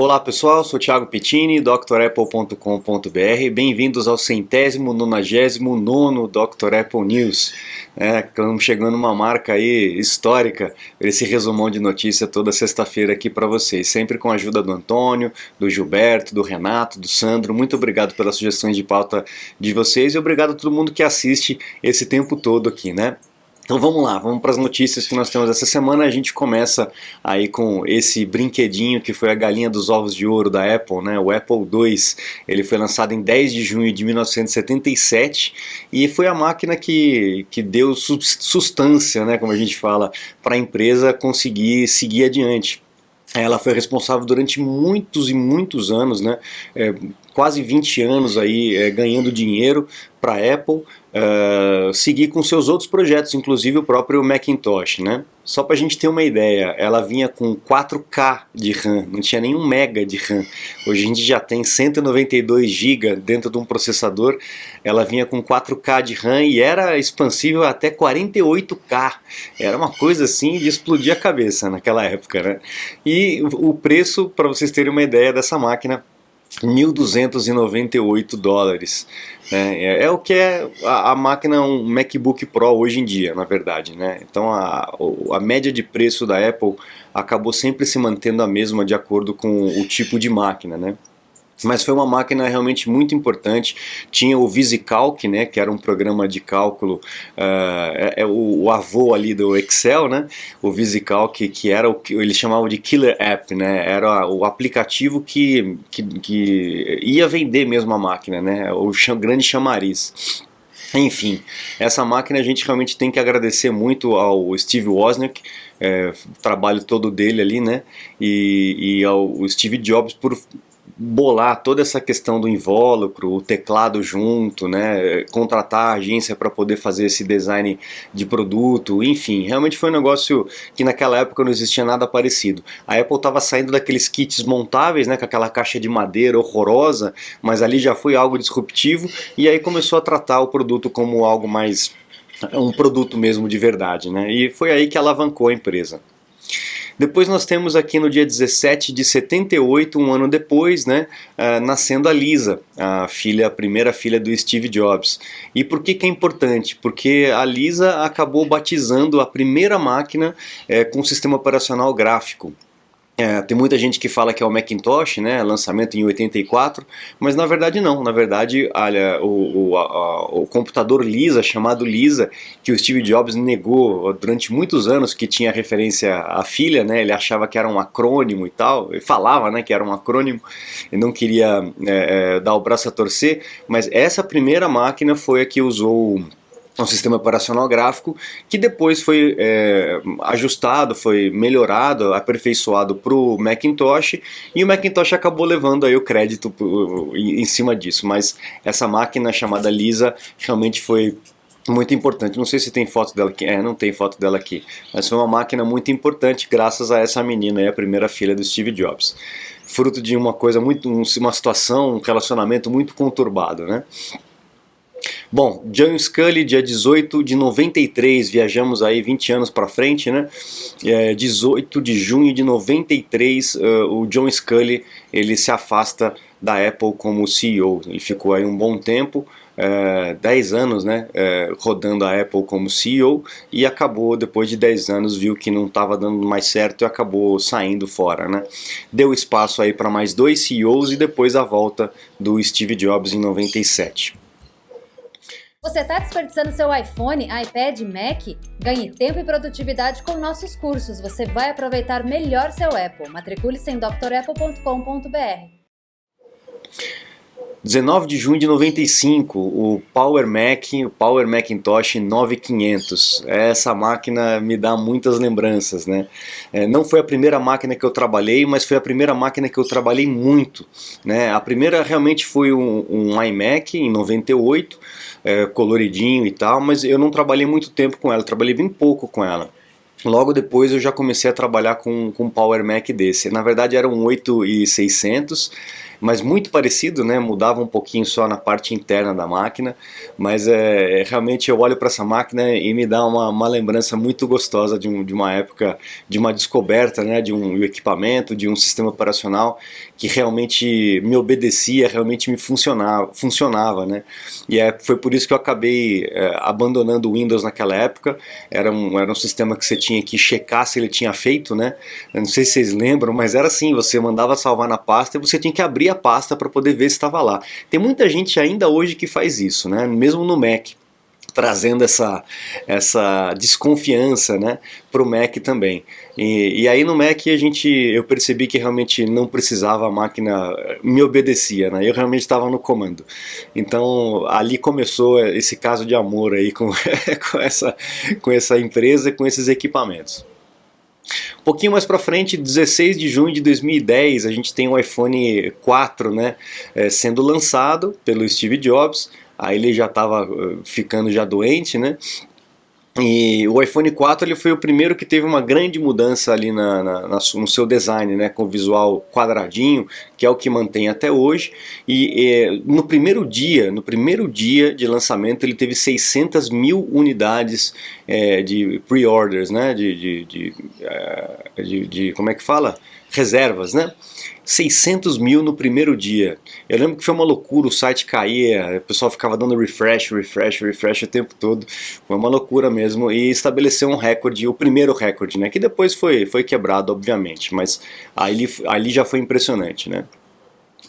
Olá pessoal, sou Thiago Pittini, drapple.com.br. Bem-vindos ao 199º Dr. Apple News. Estamos chegando uma marca aí histórica, esse resumão de notícia toda sexta-feira aqui para vocês, sempre com a ajuda do Antônio, do Gilberto, do Renato, do Sandro. Muito obrigado pelas sugestões de pauta de vocês e obrigado a todo mundo que assiste esse tempo todo aqui, né? Então vamos lá, vamos para as notícias que nós temos essa semana. A gente começa aí com esse brinquedinho que foi a galinha dos ovos de ouro da Apple, né? O Apple II. Ele foi lançado em 10 de junho de 1977 e foi a máquina que deu sustância, né, como a gente fala, para a empresa conseguir seguir adiante. Ela foi responsável durante muitos e muitos anos, né? Quase 20 anos aí ganhando dinheiro para a Apple, seguir com seus outros projetos, inclusive o próprio Macintosh, né? Só para a gente ter uma ideia, ela vinha com 4K de RAM, não tinha nem 1 mega de RAM. Hoje a gente já tem 192 GB dentro de um processador. Ela vinha com 4K de RAM e era expansível até 48K. Era uma coisa assim de explodir a cabeça naquela época, né? E o preço, para vocês terem uma ideia dessa máquina, $1.298, né? É o que é a máquina, um MacBook Pro hoje em dia, na verdade, né? Então a média de preço da Apple acabou sempre se mantendo a mesma de acordo com o tipo de máquina, né? Mas foi uma máquina realmente muito importante. Tinha o VisiCalc, né, que era um programa de cálculo, o avô ali do Excel, né, o VisiCalc, que era o que eles chamavam de Killer App, né, era o aplicativo que ia vender mesmo a máquina, né, o grande chamariz. Enfim, essa máquina a gente realmente tem que agradecer muito ao Steve Wozniak, o trabalho todo dele ali, né, e ao Steve Jobs por bolar toda essa questão do invólucro, o teclado junto, né, contratar a agência para poder fazer esse design de produto, enfim, realmente foi um negócio que naquela época não existia nada parecido. A Apple estava saindo daqueles kits montáveis, né, com aquela caixa de madeira horrorosa, mas ali já foi algo disruptivo e aí começou a tratar o produto como algo mais, um produto mesmo de verdade, né, e foi aí que alavancou a empresa. Depois nós temos aqui no dia 17 de 78, um ano depois, né, nascendo a Lisa, a primeira filha do Steve Jobs. E por que é importante? Porque a Lisa acabou batizando a primeira máquina com sistema operacional gráfico. Tem muita gente que fala que é o Macintosh, né, lançamento em 84, mas na verdade não. Na verdade, olha, o computador Lisa, chamado Lisa, que o Steve Jobs negou durante muitos anos que tinha referência à filha, né, ele achava que era um acrônimo e tal, ele falava, né, que era um acrônimo, e não queria dar o braço a torcer, mas essa primeira máquina foi a que usou um sistema operacional gráfico que depois foi ajustado, foi melhorado, aperfeiçoado para o Macintosh, e o Macintosh acabou levando aí o crédito em cima disso, mas essa máquina chamada Lisa realmente foi muito importante. Não sei se tem foto dela aqui, não tem foto dela aqui, mas foi uma máquina muito importante graças a essa menina aí, a primeira filha do Steve Jobs, fruto de uma coisa uma situação, um relacionamento muito conturbado, né? Bom, John Sculley, dia 18 de 93, viajamos aí 20 anos para frente, né? 18 de junho de 93, o John Sculley, ele se afasta da Apple como CEO. Ele ficou aí um bom tempo, 10 anos, né, rodando a Apple como CEO, e acabou, depois de 10 anos, viu que não estava dando mais certo e acabou saindo fora, né? Deu espaço aí para mais 2 CEOs e depois a volta do Steve Jobs em 97. Você está desperdiçando seu iPhone, iPad, Mac? Ganhe tempo e produtividade com nossos cursos. Você vai aproveitar melhor seu Apple. Matricule-se em drapple.com.br. 19 de junho de 95, o Power Mac, o Power Macintosh 9500. Essa máquina me dá muitas lembranças, né? Não foi a primeira máquina que eu trabalhei, mas foi a primeira máquina que eu trabalhei muito, né? A primeira realmente foi um iMac em 98, coloridinho e tal, mas eu não trabalhei muito tempo com ela, eu trabalhei bem pouco com ela. Logo depois eu já comecei a trabalhar com um Power Mac desse. Na verdade era um 8600, mas muito parecido, né? Mudava um pouquinho só na parte interna da máquina, mas realmente eu olho para essa máquina e me dá uma lembrança muito gostosa de uma época, de uma descoberta, né? De um equipamento, de um sistema operacional que realmente me obedecia, realmente me funcionava, né? E foi por isso que eu acabei abandonando o Windows naquela época. Era um sistema que você tinha que checar se ele tinha feito, né? Eu não sei se vocês lembram, mas era assim, você mandava salvar na pasta e você tinha que abrir a pasta para poder ver se estava lá. Tem muita gente ainda hoje que faz isso, né? Mesmo no Mac, trazendo essa desconfiança, né, para o Mac também. E aí no Mac eu percebi que realmente não precisava, a máquina me obedecia, né, eu realmente estava no comando. Então ali começou esse caso de amor aí com, com essa empresa, com esses equipamentos. Um pouquinho mais para frente, 16 de junho de 2010, a gente tem o iPhone 4, né, sendo lançado pelo Steve Jobs. Aí ele já estava ficando já doente, né? E o iPhone 4 ele foi o primeiro que teve uma grande mudança ali no seu design, né, com o visual quadradinho, que é o que mantém até hoje. E no primeiro dia de lançamento ele teve 600 mil unidades de pre-orders, né, como é que fala? Reservas, né? 600 mil no primeiro dia. Eu lembro que foi uma loucura, o site caía, o pessoal ficava dando refresh o tempo todo. Foi uma loucura mesmo e estabeleceu um recorde, o primeiro recorde, né? Que depois foi quebrado, obviamente, mas ali já foi impressionante, né?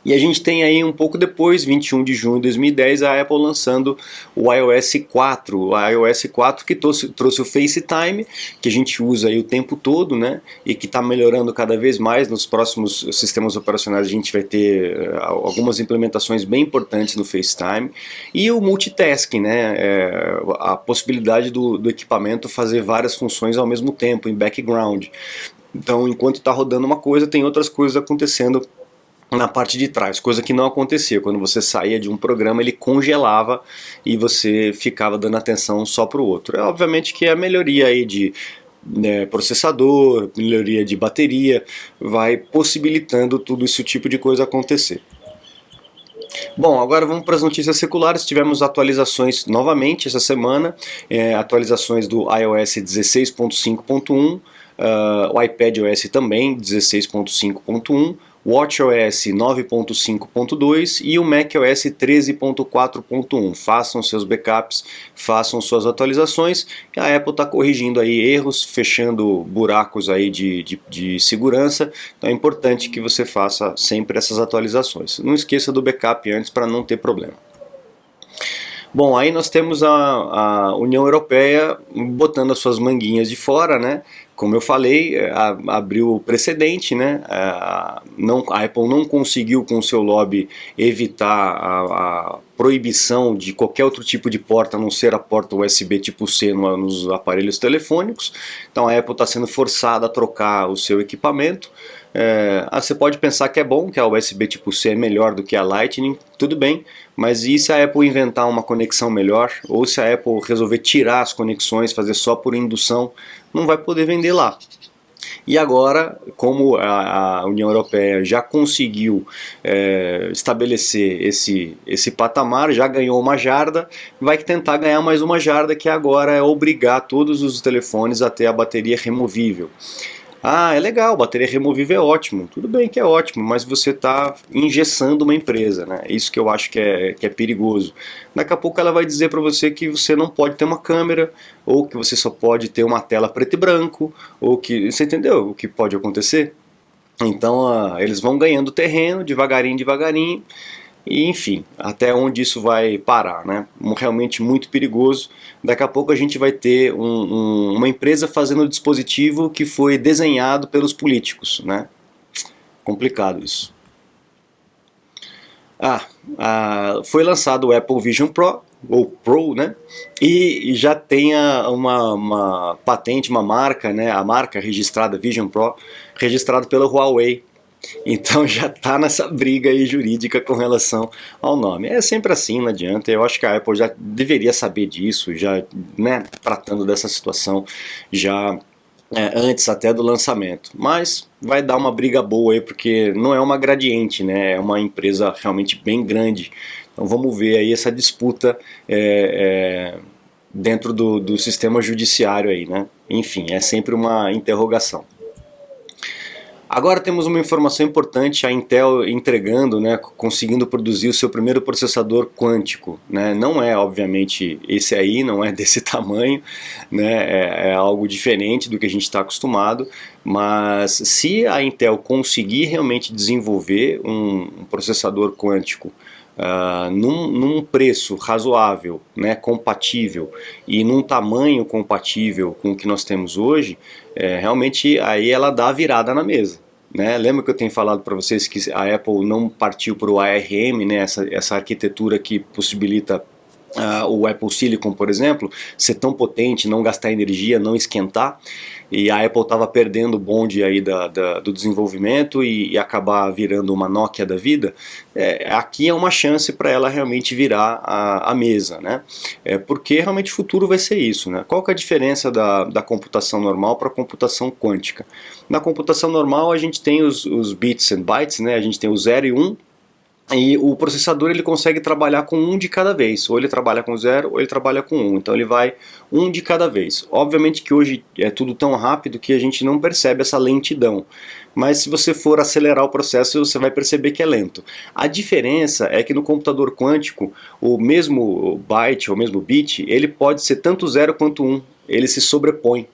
E a gente tem aí um pouco depois, 21 de junho de 2010, a Apple lançando o iOS 4. O iOS 4 que trouxe o FaceTime, que a gente usa aí o tempo todo, né? E que está melhorando cada vez mais. Nos próximos sistemas operacionais a gente vai ter algumas implementações bem importantes no FaceTime. E o multitasking, né? A possibilidade do equipamento fazer várias funções ao mesmo tempo, em background. Então, enquanto está rodando uma coisa, tem outras coisas acontecendo na parte de trás, coisa que não acontecia. Quando você saía de um programa, ele congelava e você ficava dando atenção só para o outro. Obviamente que a melhoria aí de processador, melhoria de bateria, vai possibilitando tudo esse tipo de coisa acontecer. Bom, agora vamos para as notícias seculares. Tivemos atualizações novamente essa semana, atualizações do iOS 16.5.1, o iPadOS também 16.5.1, WatchOS 9.5.2 e o macOS 13.4.1. Façam seus backups, façam suas atualizações. A Apple está corrigindo aí erros, fechando buracos aí de segurança. Então é importante que você faça sempre essas atualizações. Não esqueça do backup antes para não ter problema. Bom, aí nós temos a União Europeia botando as suas manguinhas de fora, né? Como eu falei, abriu o precedente, né? A Apple não conseguiu com o seu lobby evitar a proibição de qualquer outro tipo de porta, a não ser a porta USB tipo C nos aparelhos telefônicos. Então a Apple está sendo forçada a trocar o seu equipamento. Você pode pensar que é bom, que a USB tipo C é melhor do que a Lightning, tudo bem, mas e se a Apple inventar uma conexão melhor, ou se a Apple resolver tirar as conexões, fazer só por indução, não vai poder vender lá. E agora, como a União Europeia já conseguiu estabelecer esse patamar, já ganhou uma jarda, vai tentar ganhar mais uma jarda, que agora é obrigar todos os telefones a ter a bateria removível. Ah, é legal, bateria removível é ótimo, tudo bem que é ótimo, mas você está engessando uma empresa, né? Isso que eu acho que é perigoso. Daqui a pouco ela vai dizer para você que você não pode ter uma câmera, ou que você só pode ter uma tela preto e branco, ou que... Você entendeu o que pode acontecer? Então eles vão ganhando terreno, devagarinho, e enfim, até onde isso vai parar, né? Realmente muito perigoso. Daqui a pouco a gente vai ter uma empresa fazendo um dispositivo que foi desenhado pelos políticos, né? Complicado isso. Foi lançado o Apple Vision Pro, ou Pro, né? E já tem uma patente, uma marca, né? A marca registrada Vision Pro, registrada pela Huawei. Então já está nessa briga aí jurídica com relação ao nome. É sempre assim, não adianta. Eu acho que a Apple já deveria saber disso, já, né, tratando dessa situação, já antes até do lançamento, mas vai dar uma briga boa aí, porque não é uma Gradiente, né? É uma empresa realmente bem grande, então vamos ver aí essa disputa dentro do sistema judiciário aí, né? Enfim, é sempre uma interrogação. Agora temos uma informação importante, a Intel entregando, né, conseguindo produzir o seu primeiro processador quântico, né? Não é, obviamente, esse aí, não é desse tamanho, né? É algo diferente do que a gente está acostumado, mas se a Intel conseguir realmente desenvolver um processador quântico num preço razoável, né, compatível, e num tamanho compatível com o que nós temos hoje, realmente aí ela dá a virada na mesa. Né? Lembra que eu tenho falado para vocês que a Apple não partiu para o ARM, né, essa arquitetura que possibilita o Apple Silicon, por exemplo, ser tão potente, não gastar energia, não esquentar, e a Apple estava perdendo o bonde aí do desenvolvimento e acabar virando uma Nokia da vida. Aqui é uma chance para ela realmente virar a mesa, né? Porque realmente o futuro vai ser isso, né? Qual que é a diferença da computação normal para a computação quântica? Na computação normal a gente tem os bits and bytes, né? A gente tem o 0 e 1, e o processador ele consegue trabalhar com um de cada vez, ou ele trabalha com 0 ou ele trabalha com 1, então ele vai um de cada vez. Obviamente que hoje é tudo tão rápido que a gente não percebe essa lentidão, mas se você for acelerar o processo você vai perceber que é lento. A diferença é que no computador quântico o mesmo byte, ou o mesmo bit, ele pode ser tanto 0 quanto 1, ele se sobrepõe.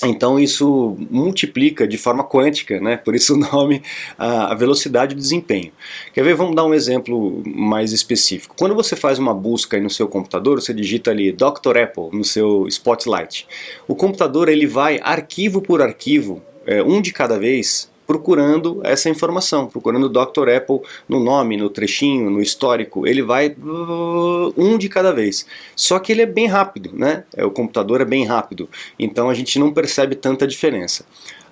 Então isso multiplica de forma quântica, né? Por isso o nome, a velocidade do desempenho. Quer ver? Vamos dar um exemplo mais específico. Quando você faz uma busca aí no seu computador, você digita ali Dr. Apple no seu Spotlight. O computador ele vai arquivo por arquivo, um de cada vez, procurando essa informação, procurando Dr. Apple no nome, no trechinho, no histórico, ele vai um de cada vez. Só que ele é bem rápido, né? O computador é bem rápido, então a gente não percebe tanta diferença.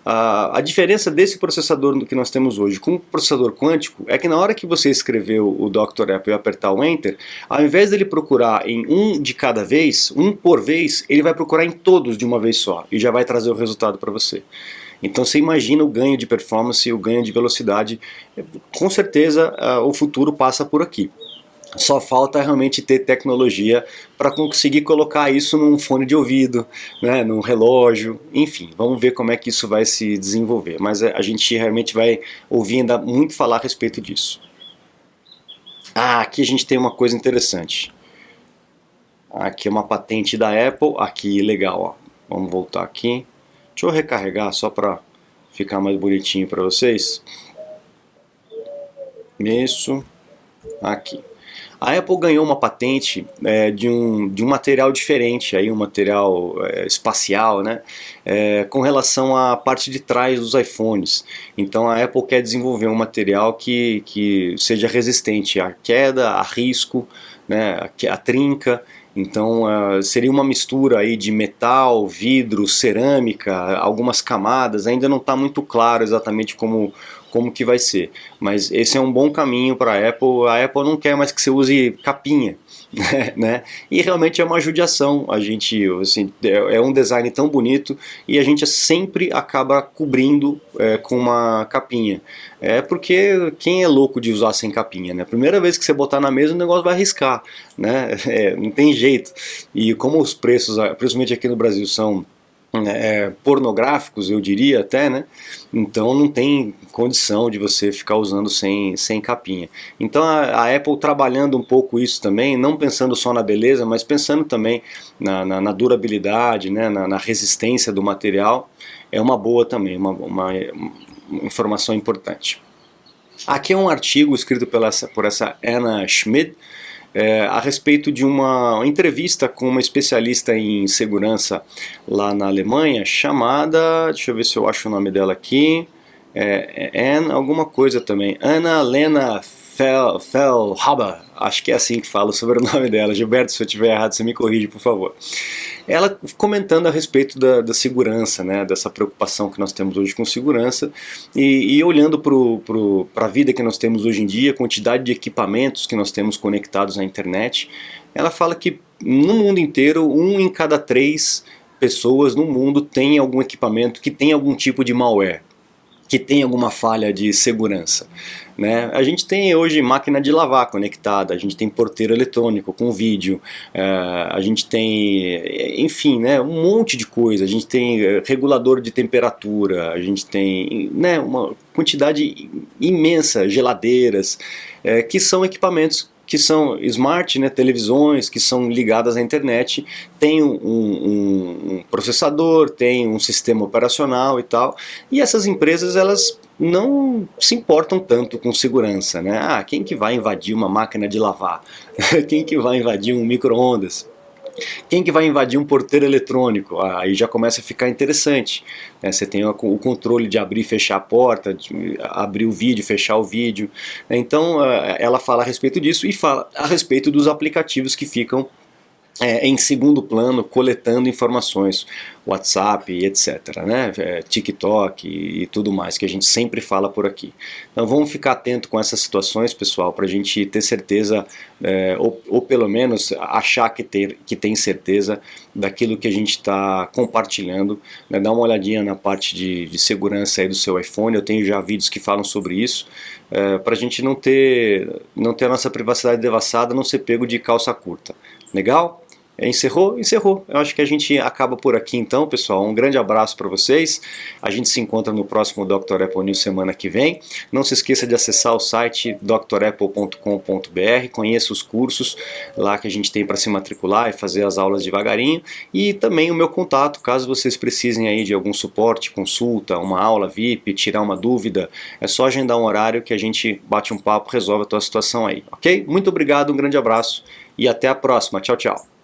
A diferença desse processador que nós temos hoje com o processador quântico é que na hora que você escrever o Dr. Apple e apertar o Enter, ao invés dele procurar em um de cada vez, um por vez, ele vai procurar em todos de uma vez só e já vai trazer o resultado para você. Então você imagina o ganho de performance, o ganho de velocidade. Com certeza o futuro passa por aqui. Só falta realmente ter tecnologia para conseguir colocar isso num fone de ouvido, né, num relógio, enfim, vamos ver como é que isso vai se desenvolver. Mas a gente realmente vai ouvir ainda muito falar a respeito disso. Aqui a gente tem uma coisa interessante. Aqui é uma patente da Apple, aqui legal, ó. Vamos voltar aqui. Deixa eu recarregar só para ficar mais bonitinho para vocês. Isso. Aqui. A Apple ganhou uma patente de um material diferente, aí, um material espacial, né, com relação à parte de trás dos iPhones. Então a Apple quer desenvolver um material que seja resistente à queda, a risco, né, a trinca. Então seria uma mistura aí de metal, vidro, cerâmica, algumas camadas, ainda não está muito claro exatamente como que vai ser. Mas esse é um bom caminho para a Apple não quer mais que você use capinha, né? E realmente é uma judiação, a gente, assim, é um design tão bonito e a gente sempre acaba cobrindo com uma capinha. Porque quem é louco de usar sem capinha, né? Primeira vez que você botar na mesa o negócio vai arriscar, né? Não tem jeito. E como os preços, principalmente aqui no Brasil, são pornográficos, eu diria até, né? Então não tem condição de você ficar usando sem capinha. Então a Apple trabalhando um pouco isso também, não pensando só na beleza, mas pensando também na durabilidade, né? na resistência do material, é uma boa também, uma informação importante. Aqui é um artigo escrito por essa Anna Schmidt, a respeito de uma entrevista com uma especialista em segurança lá na Alemanha, chamada, deixa eu ver se eu acho o nome dela aqui, Anna alguma coisa também, Anna-Lena Fehlhaber, acho que é assim que fala sobre o nome dela. Gilberto, se eu estiver errado, você me corrige, por favor. Ela comentando a respeito da segurança, né, dessa preocupação que nós temos hoje com segurança, e olhando para a vida que nós temos hoje em dia, a quantidade de equipamentos que nós temos conectados à internet, ela fala que no mundo inteiro, 1 em cada 3 pessoas no mundo têm algum equipamento que tem algum tipo de malware, que tem alguma falha de segurança, né? A gente tem hoje máquina de lavar conectada, a gente tem porteiro eletrônico com vídeo, a gente tem, enfim, né, um monte de coisa, a gente tem regulador de temperatura, a gente tem, né, uma quantidade imensa, geladeiras, que são equipamentos que são smart, né, televisões que são ligadas à internet, tem um processador, tem um sistema operacional e tal, e essas empresas elas não se importam tanto com segurança, né? Ah, quem que vai invadir uma máquina de lavar? Quem que vai invadir um micro-ondas? Quem que vai invadir um porteiro eletrônico? Aí já começa a ficar interessante, né? Você tem o controle de abrir e fechar a porta, de abrir o vídeo, fechar o vídeo. Então ela fala a respeito disso e fala a respeito dos aplicativos que ficam em segundo plano, coletando informações, WhatsApp, etc., né? TikTok e tudo mais, que a gente sempre fala por aqui. Então vamos ficar atento com essas situações, pessoal, para a gente ter certeza, ou pelo menos achar que tem certeza daquilo que a gente está compartilhando, né? Dá uma olhadinha na parte de segurança aí do seu iPhone, eu tenho já vídeos que falam sobre isso, para a gente não ter a nossa privacidade devassada, não ser pego de calça curta. Legal? Encerrou? Encerrou. Eu acho que a gente acaba por aqui então, pessoal. Um grande abraço para vocês. A gente se encontra no próximo Dr. Apple News semana que vem. Não se esqueça de acessar o site drapple.com.br, conheça os cursos lá que a gente tem para se matricular e fazer as aulas devagarinho. E também o meu contato, caso vocês precisem aí de algum suporte, consulta, uma aula VIP, tirar uma dúvida, é só agendar um horário que a gente bate um papo, resolve a tua situação aí, ok? Muito obrigado, um grande abraço e até a próxima. Tchau, tchau.